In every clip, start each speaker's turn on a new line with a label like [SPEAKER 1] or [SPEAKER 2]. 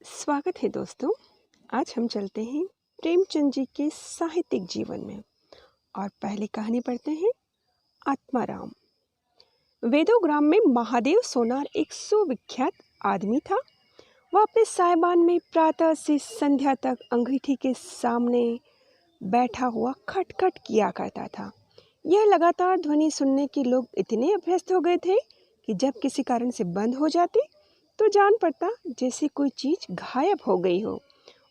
[SPEAKER 1] स्वागत है दोस्तों। आज हम चलते हैं प्रेमचंद जी के साहित्यिक जीवन में और पहली कहानी पढ़ते हैं आत्माराम। वेदोग्राम में महादेव सोनार एक सुविख्यात आदमी था। वह अपने सायबान में प्रातः से संध्या तक अंगीठी के सामने बैठा हुआ खटखट किया करता था। यह लगातार ध्वनि सुनने के लोग इतने अभ्यस्त हो गए थे कि जब किसी कारण से बंद हो जाती तो जान पड़ता जैसे कोई चीज गायब हो गई हो।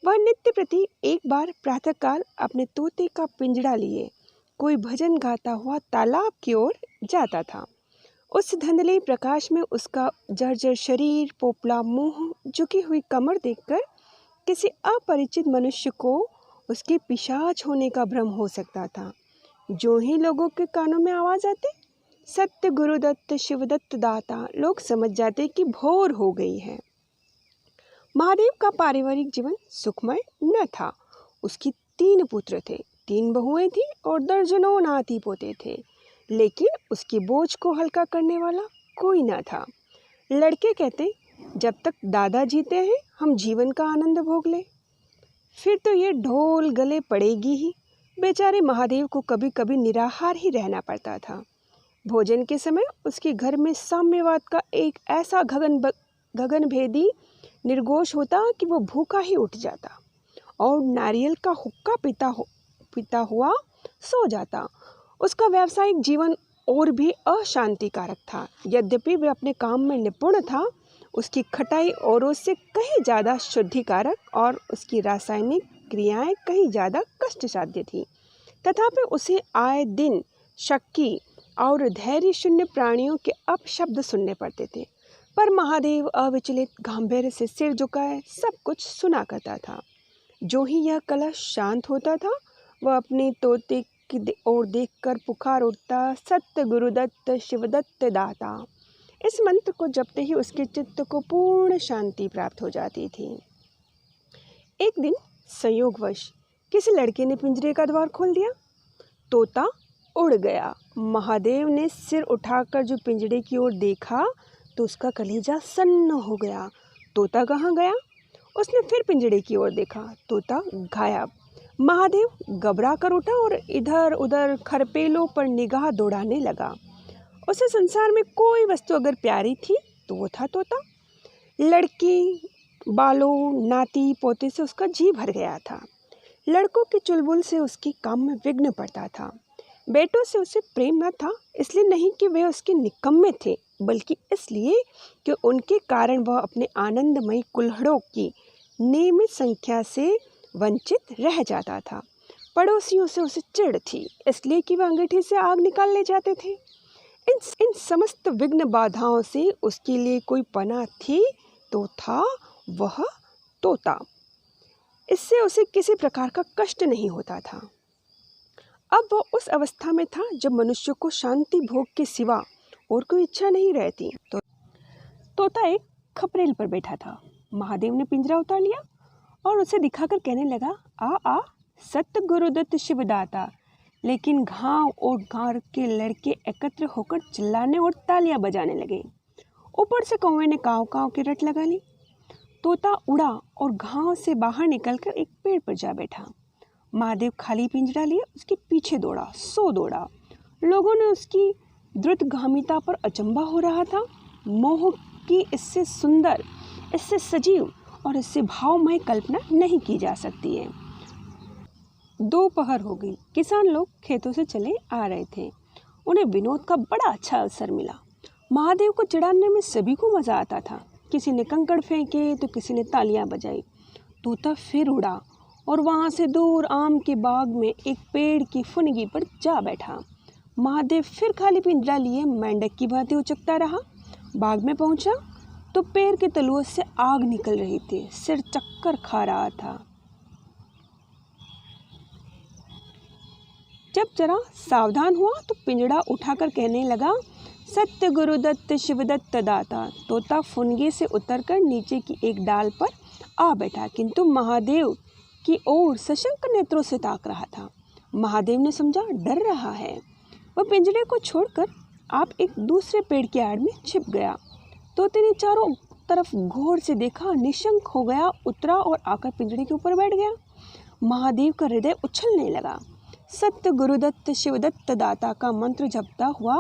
[SPEAKER 1] वह नित्य प्रति एक बार प्रातःकाल अपने तोते का पिंजड़ा लिए कोई भजन गाता हुआ तालाब की ओर जाता था। उस धुंधले प्रकाश में उसका जर्जर शरीर, पोपला मुंह, झुकी हुई कमर देखकर किसी अपरिचित मनुष्य को उसके पिशाच होने का भ्रम हो सकता था। जो ही लोगों के कानों में आवाज आती, सत्य गुरुदत्त शिवदत्त दाता, लोग समझ जाते कि भोर हो गई है। महादेव का पारिवारिक जीवन सुखमय न था। उसकी 3 पुत्र थे, 3 बहुएं थी और दर्जनों नाती पोते थे, लेकिन उसके बोझ को हल्का करने वाला कोई न था। लड़के कहते, जब तक दादा जीते हैं हम जीवन का आनंद भोग ले, फिर तो ये ढोल गले पड़ेगी ही। बेचारे महादेव को कभी कभी निराहार ही रहना पड़ता था। भोजन के समय उसके घर में साम्यवाद का एक ऐसा गगनभेदी निर्घोष होता कि वो भूखा ही उठ जाता और नारियल का हुक्का पीता हुआ सो जाता। उसका व्यावसायिक जीवन और भी अशांतिकारक था। यद्यपि वह अपने काम में निपुण था, उसकी खटाई औरों से कहीं ज़्यादा शुद्धिकारक और उसकी रासायनिक क्रियाएं कहीं ज़्यादा कष्टसाध्य थी। तथापि उसे आए दिन शक्की और धैर्य शून्य प्राणियों के अपशब्द सुनने पड़ते थे, पर महादेव अविचलित गांभीर्य से सिर झुकाए सब कुछ सुना करता था। जो ही यह कलश शांत होता था, वह अपने तोते की ओर देखकर पुकार उठता, सत्य गुरुदत्त शिवदत्त दाता। इस मंत्र को जपते ही उसके चित्त को पूर्ण शांति प्राप्त हो जाती थी। एक दिन संयोगवश किसी लड़के ने पिंजरे का द्वार खोल दिया। तोता उड़ गया। महादेव ने सिर उठाकर जो पिंजरे की ओर देखा तो उसका कलेजा सन्न हो गया। तोता कहाँ गया? उसने फिर पिंजरे की ओर देखा, तोता गायब। महादेव घबरा कर उठा और इधर उधर खरपेलों पर निगाह दौड़ाने लगा। उसे संसार में कोई वस्तु अगर प्यारी थी तो वो था तोता। लड़की, बालों, नाती पोते से उसका जी भर गया था। लड़कों की चुलबुल से उसके काम में विघ्न पड़ता था। बेटों से उसे प्रेम न था, इसलिए नहीं कि वे उसके निकम्मे थे, बल्कि इसलिए कि उनके कारण वह अपने आनंदमयी कुल्हड़ों की नियमित संख्या से वंचित रह जाता था। पड़ोसियों से उसे चिढ़ थी, इसलिए कि वह अंगीठी से आग निकाल ले जाते थे। इन समस्त विघ्न बाधाओं से उसके लिए कोई पनाह थी तो था वह तोता। इससे उसे किसी प्रकार का कष्ट नहीं होता था। अब वह उस अवस्था में था जब मनुष्य को शांति भोग के सिवा और कोई इच्छा नहीं रहती। तो तोता एक खपरेल पर बैठा था। महादेव ने पिंजरा उतार लिया और उसे दिखाकर कहने लगा, आ सत्य गुरुदत्त शिवदाता। लेकिन गांव और गांव के लड़के एकत्र होकर चिल्लाने और तालियां बजाने लगे। ऊपर से कौवे ने काव काव की रट लगा ली। तोता उड़ा और गांव से बाहर निकलकर एक पेड़ पर जा बैठा। महादेव खाली पिंजरा लिए उसके पीछे दौड़ा। लोगों ने उसकी द्रुतगामिता पर अचंभा हो रहा था। मोह की इससे सुंदर, इससे सजीव और इससे भावमय कल्पना नहीं की जा सकती है। दोपहर हो गई। किसान लोग खेतों से चले आ रहे थे। उन्हें विनोद का बड़ा अच्छा अवसर मिला। महादेव को चिढ़ाने में सभी को मजा आता था। किसी ने कंकड़ फेंके तो किसी ने तालियां बजाई। तोता फिर उड़ा और वहां से दूर आम के बाग में एक पेड़ की फुनगी पर जा बैठा। महादेव फिर खाली पिंजरा लिए मेंढक की भांति उचकता रहा। बाग में पहुंचा तो पेड़ के तलुओं से आग निकल रही थी। सिर चक्कर खा रहा था। जब जरा सावधान हुआ तो पिंजड़ा उठाकर कहने लगा, सत्य गुरुदत्त शिवदत्त दाता। तोता फुनगे से उतरकर नीचे की एक डाल पर आ बैठा, किंतु महादेव की ओर सशंक नेत्रों से ताक रहा था। महादेव ने समझा डर रहा है। वह पिंजरे को छोड़कर आप एक दूसरे पेड़ की आड़ में छिप गया। तोते ने चारों तरफ घोर से देखा, निशंक हो गया, उतरा और आकर पिंजड़े के ऊपर बैठ गया। महादेव का हृदय उछलने लगा। सत्य गुरुदत्त शिवदत्त दाता का मंत्र जपता हुआ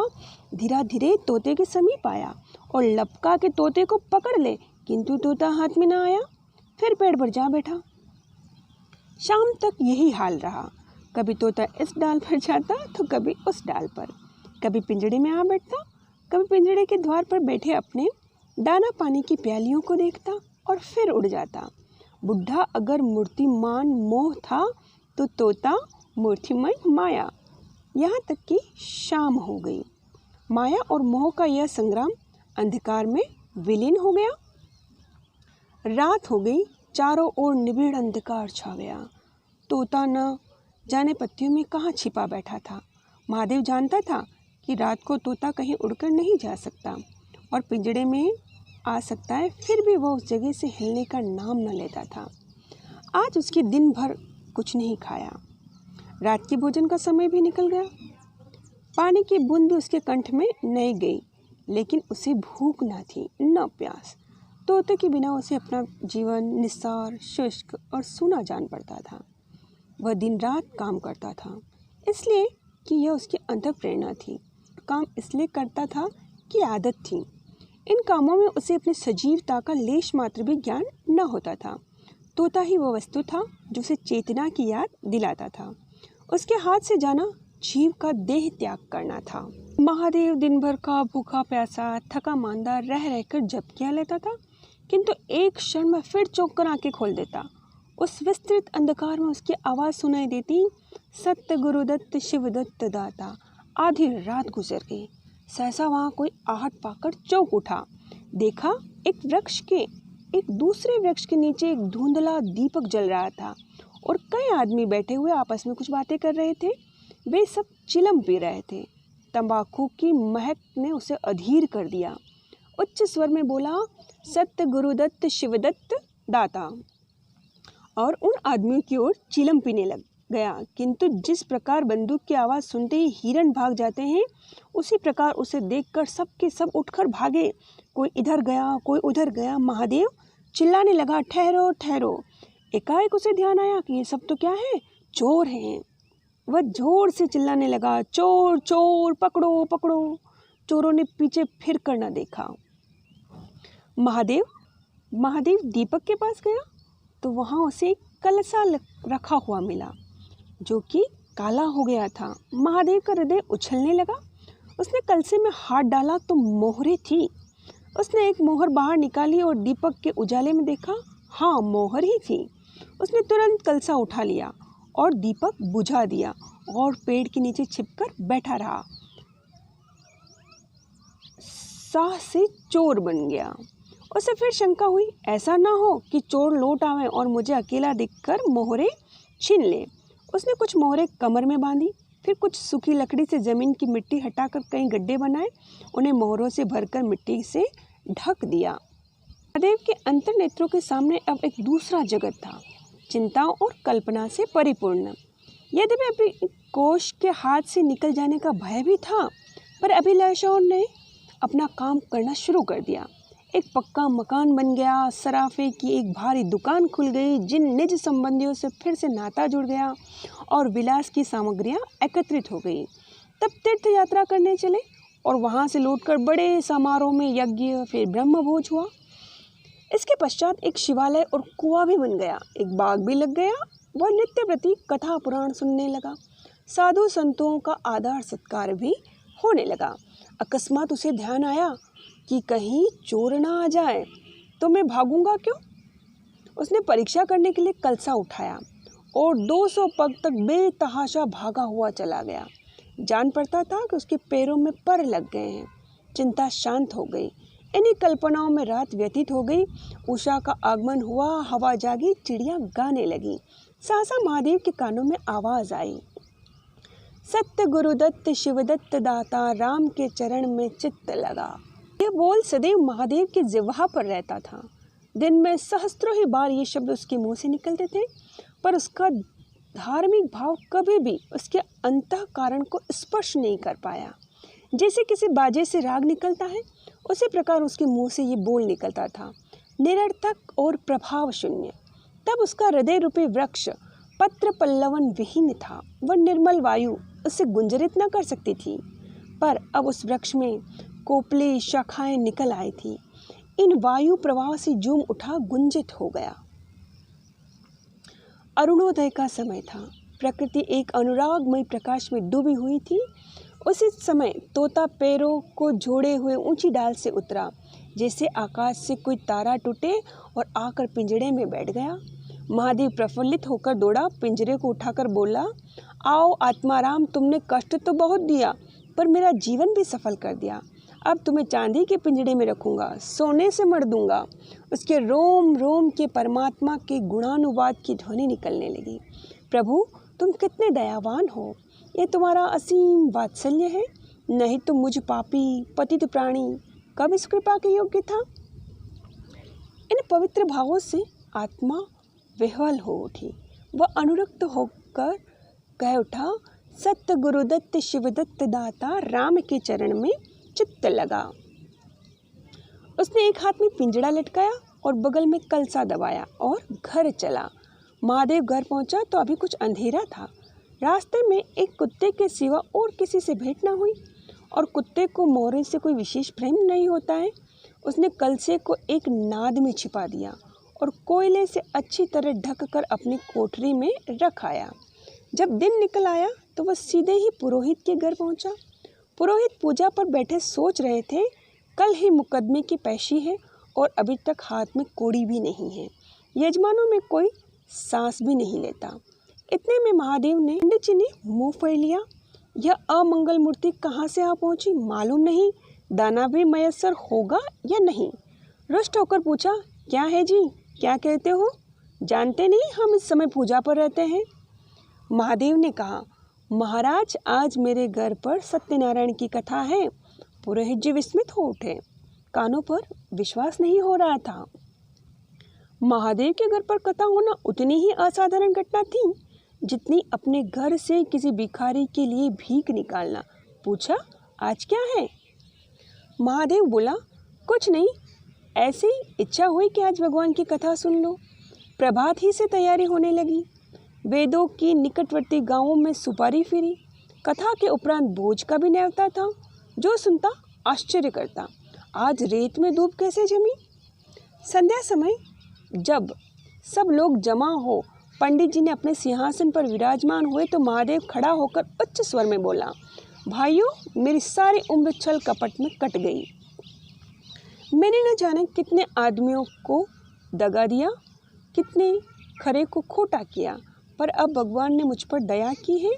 [SPEAKER 1] धीरे धीरे तोते के समीप आया और लपका के तोते को पकड़ ले, किंतु तोता हाथ में न आया। फिर पेड़ पर जा बैठा। शाम तक यही हाल रहा। कभी तोता इस डाल पर जाता तो कभी उस डाल पर, कभी पिंजड़े में आ बैठता, कभी पिंजड़े के द्वार पर बैठे अपने दाना पानी की प्यालियों को देखता और फिर उड़ जाता। बुढ़ा अगर मूर्तिमान मोह था तो तोता मूर्तिमय माया। यहाँ तक कि शाम हो गई। माया और मोह का यह संग्राम अंधकार में विलीन हो गया। रात हो गई, चारों ओर निबिड़ अंधकार छा गया। तोता न जाने पत्तियों में कहाँ छिपा बैठा था। महादेव जानता था कि रात को तोता कहीं उड़कर नहीं जा सकता और पिंजड़े में आ सकता है, फिर भी वह उस जगह से हिलने का नाम न लेता था। आज उसके दिन भर कुछ नहीं खाया। रात के भोजन का समय भी निकल गया। पानी की बूंद भी उसके कंठ में नहीं गई, लेकिन उसे भूख न थी न प्यास। तोते के बिना उसे अपना जीवन निस्सार, शुष्क और सूना जान पड़ता था। वह दिन रात काम करता था, इसलिए कि यह उसकी अंतःप्रेरणा थी। काम इसलिए करता था कि आदत थी। इन कामों में उसे अपनी सजीवता का लेश मात्र भी ज्ञान न होता था। तोता ही वह वस्तु था जो उसे चेतना की याद दिलाता था। उसके हाथ से जाना जीव का देह त्याग करना था। महादेव दिन भर का भूखा प्यासा, थका मांदा रह रहकर जप किया लेता था, किंतु एक क्षण में फिर चौंक कर आंखें खोल देता। उस विस्तृत अंधकार में उसकी आवाज़ सुनाई देती, सत्य गुरुदत्त शिवदत्त दाता। आधी रात गुजर गई। सहसा वहाँ कोई आहट पाकर चौंक उठा। देखा एक दूसरे वृक्ष के नीचे एक धुंधला दीपक जल रहा था और कई आदमी बैठे हुए आपस में कुछ बातें कर रहे थे। वे सब चिलम पी रहे थे। तंबाकू की महक ने उसे अधीर कर दिया। उच्च स्वर में बोला, सत्य गुरुदत्त शिवदत्त दाता, और उन आदमियों की ओर चिलम पीने लग गया। किंतु जिस प्रकार बंदूक की आवाज़ सुनते ही हिरन भाग जाते हैं, उसी प्रकार उसे देखकर सब के सब उठकर भागे। कोई इधर गया, कोई उधर गया। महादेव चिल्लाने लगा, ठहरो ठहरो। एकाएक उसे ध्यान आया कि ये सब तो क्या है, चोर हैं। वह जोर से चिल्लाने लगा, चोर चोर, पकड़ो पकड़ो। चोरों ने पीछे फिर कर न देखा। महादेव दीपक के पास गया तो वहाँ उसे एक कलसा रखा हुआ मिला जो कि काला हो गया था। महादेव का हृदय उछलने लगा। उसने कलसे में हाथ डाला तो मोहरें थी। उसने एक मोहर बाहर निकाली और दीपक के उजाले में देखा, हाँ मोहर ही थी। उसने तुरंत कलसा उठा लिया और दीपक बुझा दिया और पेड़ के नीचे छिपकर बैठा रहा। साह से चोर बन गया। उसे फिर शंका हुई, ऐसा ना हो कि चोर लौट आवे और मुझे अकेला दिखकर मोहरें छीन ले। उसने कुछ मोहरें कमर में बांधी, फिर कुछ सूखी लकड़ी से ज़मीन की मिट्टी हटाकर कई गड्ढे बनाए, उन्हें मोहरों से भरकर मिट्टी से ढक दिया। महादेव के अंतर्नेत्रों के सामने अब एक दूसरा जगत था, चिंताओं और कल्पना से परिपूर्ण। यद्यपि अभी कोश के हाथ से निकल जाने का भय भी था, पर अभिलाषाओं ने अपना काम करना शुरू कर दिया। एक पक्का मकान बन गया, सराफे की एक भारी दुकान खुल गई, जिन निज संबंधियों से फिर से नाता जुड़ गया और विलास की सामग्रियां एकत्रित हो गई। तब तीर्थ यात्रा करने चले और वहां से लौटकर बड़े समारोह में यज्ञ, फिर ब्रह्मभोज हुआ। इसके पश्चात एक शिवालय और कुआं भी बन गया, एक बाग भी लग गया। वह नित्य प्रति कथा पुराण सुनने लगा। साधु संतों का आदर सत्कार भी होने लगा। अकस्मात उसे ध्यान आया कि कहीं चोर ना आ जाए तो मैं भागूंगा क्यों। उसने परीक्षा करने के लिए कलसा उठाया और 200 पग तक बेतहाशा भागा हुआ चला गया। जान पड़ता था कि उसके पैरों में पर लग गए हैं। चिंता शांत हो गई। इन्हीं कल्पनाओं में रात व्यतीत हो गई। उषा का आगमन हुआ, हवा जागी, चिड़िया गाने लगी। सहसा महादेव के कानों में आवाज आई, सत्य गुरुदत्त शिवदत्त दाता, राम के चरण में चित्त लगा। यह बोल सदैव महादेव की जिह्वा पर रहता था। दिन में सहस्त्रों ही बार ये शब्द उसके मुंह से निकलते थे, पर उसका धार्मिक भाव कभी भी उसके अंतःकरण को स्पर्श नहीं कर पाया। जैसे किसी बाजे से राग निकलता है, उसी प्रकार उसके मुंह से ये बोल निकलता था, निरर्थक और प्रभाव शून्य। तब उसका हृदय रूपी वृक्ष पत्र पल्लवन विहीन था। वह निर्मल वायु उसे गुंजरित न कर सकती थी, पर अब उस वृक्ष में कोपले शाखाएं निकल आई थी। इन वायु प्रवाह से झूम उठा, गुंजित हो गया। अरुणोदय का समय था। प्रकृति एक अनुरागमय प्रकाश में डूबी हुई थी। उसी समय तोता पैरों को जोड़े हुए ऊंची डाल से उतरा, जैसे आकाश से कोई तारा टूटे, और आकर पिंजड़े में बैठ गया। महादेव प्रफुल्लित होकर दौड़ा, पिंजरे को उठाकर बोला, आओ आत्माराम, तुमने कष्ट तो बहुत दिया, पर मेरा जीवन भी सफल कर दिया। अब तुम्हें चांदी के पिंजड़े में रखूंगा, सोने से मढ़ दूंगा। उसके रोम रोम के परमात्मा के गुणानुवाद की ध्वनि निकलने लगी। प्रभु, तुम कितने दयावान हो, ये तुम्हारा असीम वात्सल्य है। नहीं तो मुझ पापी पतित प्राणी कब इस कृपा के योग्य था। इन पवित्र भावों से आत्मा विह्वल हो उठी। वह अनुरक्त होकर कह उठा, सत्य गुरुदत्त शिवदत्त दाता, राम के चरण में चित्त लगा। उसने एक हाथ में पिंजड़ा लटकाया और बगल में कलसा दबाया और घर चला। महादेव घर पहुंचा तो अभी कुछ अंधेरा था। रास्ते में एक कुत्ते के सिवा और किसी से भेंट न हुई, और कुत्ते को मोरे से कोई विशेष प्रेम नहीं होता है। उसने कलसे को एक नाद में छिपा दिया और कोयले से अच्छी तरह ढककर अपनी कोठरी में रख आया। जब दिन निकल आया तो वह सीधे ही पुरोहित के घर पहुंचा। पुरोहित पूजा पर बैठे सोच रहे थे, कल ही मुकदमे की पेशी है और अभी तक हाथ में कोड़ी भी नहीं है। यजमानों में कोई सांस भी नहीं लेता। इतने में महादेव ने पंडित जी ने मुंह फेर लिया। यह अमंगल मूर्ति कहाँ से आ पहुंची मालूम नहीं, दाना भी मयस्सर होगा या नहीं। रुष्ट होकर पूछा, क्या है जी, क्या कहते हो? जानते नहीं हम इस समय पूजा पर रहते हैं। महादेव ने कहा, महाराज, आज मेरे घर पर सत्यनारायण की कथा है। पुरोहित जी विस्मित हो उठे। कानों पर विश्वास नहीं हो रहा था। महादेव के घर पर कथा होना उतनी ही असाधारण घटना थी जितनी अपने घर से किसी भिखारी के लिए भीख निकालना। पूछा, आज क्या है? महादेव बोला, कुछ नहीं, ऐसे ही इच्छा हुई कि आज भगवान की कथा सुन लो। प्रभात ही से तैयारी होने लगी। वेदों की निकटवर्ती गांवों में सुपारी फिरी। कथा के उपरांत भोज का भी न्योता था। जो सुनता आश्चर्य करता, आज रेत में धूप कैसे जमी। संध्या समय जब सब लोग जमा हो पंडित जी ने अपने सिंहासन पर विराजमान हुए तो महादेव खड़ा होकर उच्च स्वर में बोला, भाइयों, मेरी सारी उम्र छल कपट में कट गई। मैंने न जाने कितने आदमियों को दगा दिया, कितने खरे को खोटा किया, पर अब भगवान ने मुझ पर दया की है।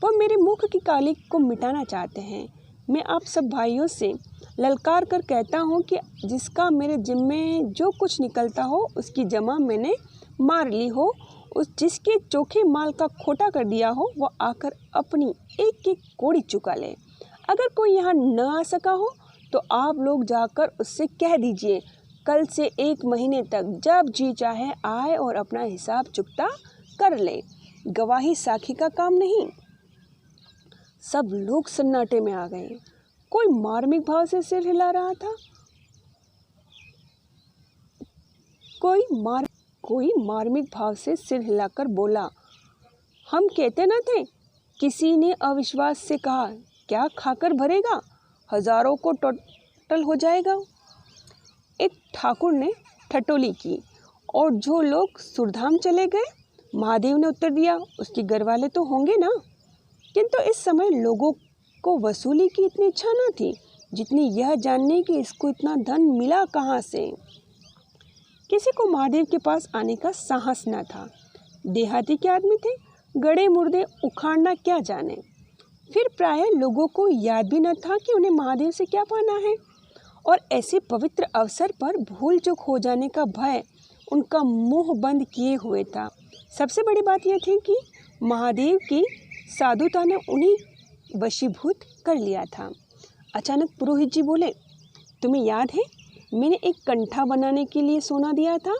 [SPEAKER 1] वह मेरे मुख की काली को मिटाना चाहते हैं। मैं आप सब भाइयों से ललकार कर कहता हूँ कि जिसका मेरे जिम्मे जो कुछ निकलता हो उसकी जमा मैंने मार ली हो, उस जिसके चोखे माल का खोटा कर दिया हो वह आकर अपनी एक एक कोड़ी चुका ले। अगर कोई यहाँ न आ सका हो तो आप लोग जाकर उससे कह दीजिए, कल से 1 महीने तक जब जी चाहे आए और अपना हिसाब चुकता कर ले। गवाही साखी का काम नहीं। सब लोग सन्नाटे में आ गए। कोई मार्मिक भाव से सिर हिला रहा था, कोई मार्मिक भाव से सिर हिलाकर बोला, हम कहते न थे। किसी ने अविश्वास से कहा, क्या खाकर भरेगा, हजारों को टोटल हो जाएगा। एक ठाकुर ने ठटोली की, और जो लोग सुरधाम चले गए। महादेव ने उत्तर दिया, उसके घर वाले तो होंगे ना। किंतु इस समय लोगों को वसूली की इतनी इच्छा न थी जितनी यह जानने कि इसको इतना धन मिला कहाँ से। किसी को महादेव के पास आने का साहस न था। देहाती के आदमी थे, गड़े मुर्दे उखाड़ना क्या जाने। फिर प्रायः लोगों को याद भी न था कि उन्हें महादेव से क्या पाना है, और ऐसे पवित्र अवसर पर भूल चूक हो जाने का भय उनका मुंह बंद किए हुए था। सबसे बड़ी बात यह थी कि महादेव की साधुता ने उन्हें वशीभूत कर लिया था। अचानक पुरोहित जी बोले, तुम्हें याद है मैंने एक कंठा बनाने के लिए सोना दिया था,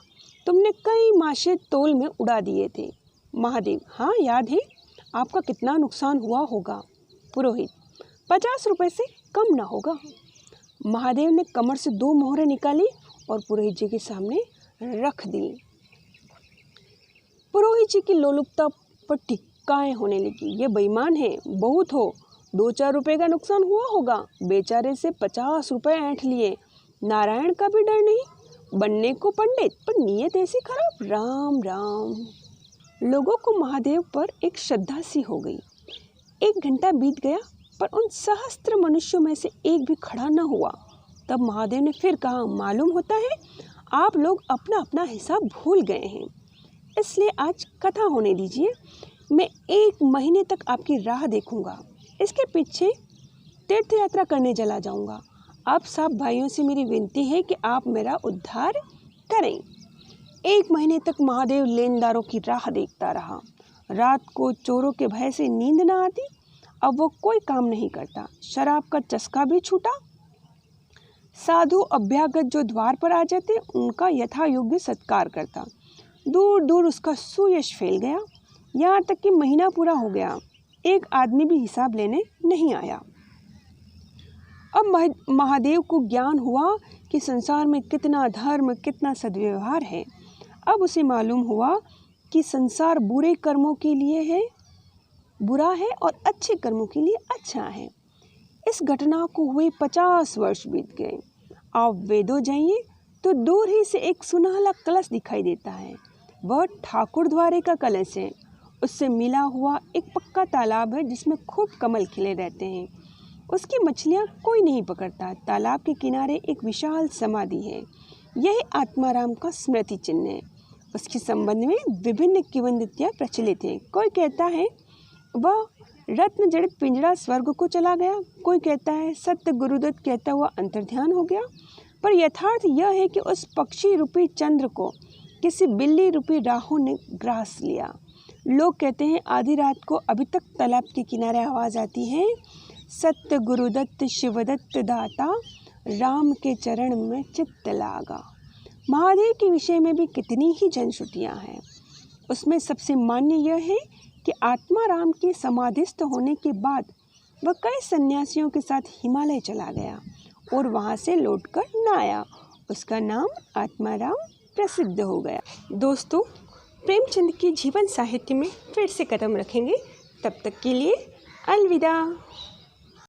[SPEAKER 1] तुमने कई माशे तोल में उड़ा दिए थे। महादेव, हाँ याद है। आपका कितना नुकसान हुआ होगा? पुरोहित, 50 रुपए से कम ना होगा। महादेव ने कमर से 2 मोहरें निकाली और पुरोहित जी के सामने रख दी। पुरोहित जी की लोलुपता पर टिक्काएं होने लगी। ये बेईमान है, बहुत हो 2-4 रुपए का नुकसान हुआ होगा, बेचारे से 50 रुपए ऐंठ लिए, नारायण का भी डर नहीं, बनने को पंडित पर नीयत ऐसी खराब, राम राम। लोगों को महादेव पर एक श्रद्धा सी हो गई। 1 घंटा बीत गया पर उन सहस्त्र मनुष्यों में से एक भी खड़ा न हुआ। तब महादेव ने फिर कहा, मालूम होता है आप लोग अपना अपना हिसाब भूल गए हैं, इसलिए आज कथा होने दीजिए। मैं 1 महीने तक आपकी राह देखूंगा, इसके पीछे तीर्थ यात्रा करने चला जाऊंगा। आप सब भाइयों से मेरी विनती है कि आप मेरा उद्धार करें। 1 महीने तक महादेव लेनदारों की राह देखता रहा। रात को चोरों के भय से नींद न आती। अब वो कोई काम नहीं करता, शराब का चस्का भी छूटा। साधु अभ्यागत जो द्वार पर आ जाते उनका यथा योग्य सत्कार करता। दूर दूर उसका सुयश फैल गया। यहाँ तक कि महीना पूरा हो गया, एक आदमी भी हिसाब लेने नहीं आया। अब महादेव को ज्ञान हुआ कि संसार में कितना धर्म, कितना सद्व्यवहार है। अब उसे मालूम हुआ कि संसार बुरे कर्मों के लिए है बुरा है और अच्छे कर्मों के लिए अच्छा है। इस घटना को हुए 50 वर्ष बीत गए। आप वेदों जाइए तो दूर ही से एक सुनहला कलश दिखाई देता है। वह ठाकुर द्वारे का कलश है। उससे मिला हुआ एक पक्का तालाब है जिसमें खूब कमल खिले रहते हैं। उसकी मछलियाँ कोई नहीं पकड़ता। तालाब के किनारे एक विशाल समाधि है। यही आत्माराम का स्मृति चिन्ह है। उसके संबंध में विभिन्न किंवदंतियाँ प्रचलित हैं। कोई कहता है वह रत्न जड़ित पिंजरा स्वर्ग को चला गया, कोई कहता है सत्य गुरुदत्त कहता हुआ अंतर्ध्यान हो गया। पर यथार्थ यह है कि उस पक्षी रूपी चंद्र को किसी बिल्ली रूपी राहु ने ग्रास लिया। लोग कहते हैं आधी रात को अभी तक तालाब के किनारे आवाज़ आती है, सत्य गुरुदत्त शिवदत्त दाता, राम के चरण में चित्त लागा। महादेव के विषय में भी कितनी ही जनश्रुतियाँ हैं। उसमें सबसे मान्य यह है कि आत्माराम के समाधिस्थ होने के बाद वह कई सन्यासियों के साथ हिमालय चला गया और वहाँ से लौटकर न आया। उसका नाम आत्माराम प्रसिद्ध हो गया। दोस्तों, प्रेमचंद के जीवन साहित्य में फिर से कदम रखेंगे। तब तक के लिए अलविदा।